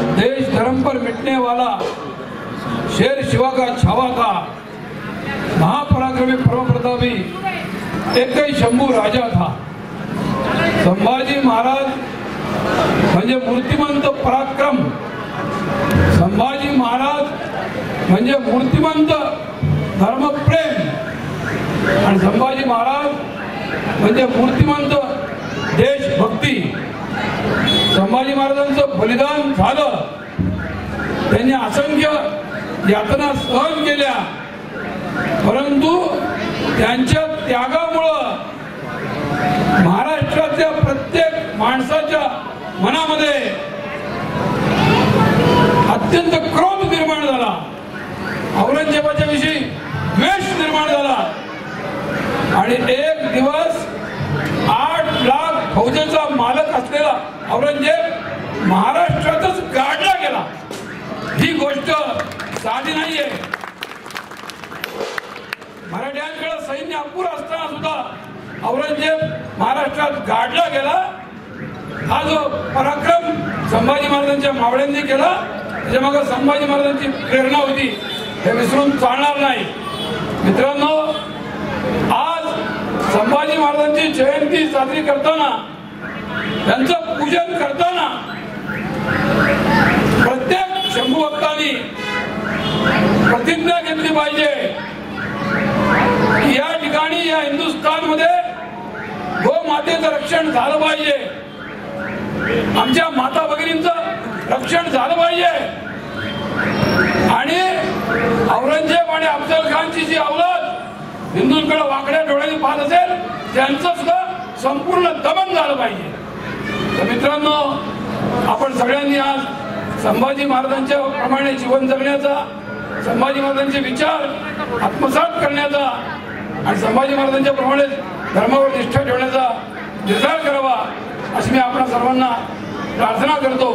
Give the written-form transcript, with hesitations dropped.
देश धर्म पर मिटने वाला शेर शिवा का छावा का महापराक्रमी परम प्रतापी एक ही शंभू राजा था। संभाजी महाराज म्हणजे मूर्तिमंत पराक्रम, संभाजी महाराज म्हणजे मूर्तिमंत धर्मप्रेम आणि संभाजी महाराज म्हणजे मूर्तिमंत देशभक्ती। संभाजी महाराजांचं बलिदान झालं, त्यांनी असंख्य यातना सहन केल्या, परंतु त्यांच्या त्यागामुळे महाराष्ट्रातल्या प्रत्येक माणसाच्या मनामध्ये अत्यंत क्रोध निर्माण झाला, औरंगजेबाच्या विषयी द्वेष निर्माण झाला आणि एक दिवस 8 लाख फौजेचा मालक असलेला औरंगजेब महाराष्ट्रातच गाडला गेला। ही गोष्ट साधी नाहीये। मराठ्यांकडे सैन्य अपुर असताना सुद्धा औरंगजेब महाराष्ट्रात गाडला गेला। हा जो पराक्रम संभाजी महाराजांच्या मावळ्यांनी केला, त्याच्या मागे संभाजी महाराजांची प्रेरणा होती, हे विसरून चालणार नाही। मित्रांनो, आज संभाजी महाराजांची जयंती साजरी करताना, त्यांचं पूजन करताना प्रत्येक शंभू भक्तांनी प्रतिज्ञा घेतली पाहिजे की या ठिकाणी, या हिंदुस्थानमध्ये गोमातेचं रक्षण झालं पाहिजे, आमच्या माता भगिनींचं रक्षण झालं पाहिजे आणि औरंगजेब आणि अफजल खानची जी औलाद हिंदूंकडे वाकड्या डोळ्यांनी पाहत असेल, त्यांचं सुद्धा संपूर्ण दमन झालं पाहिजे। तर मित्रांनो, आपण सगळ्यांनी आज संभाजी महाराजांच्या प्रमाणे जीवन जगण्याचा, संभाजी महाराजांचे विचार आत्मसात करण्याचा आणि संभाजी महाराजांच्या प्रमाणे धर्मावर निष्ठा ठेवण्याचा निर्धार करावा, अशी मी आपणा सर्वांना प्रार्थना करतो।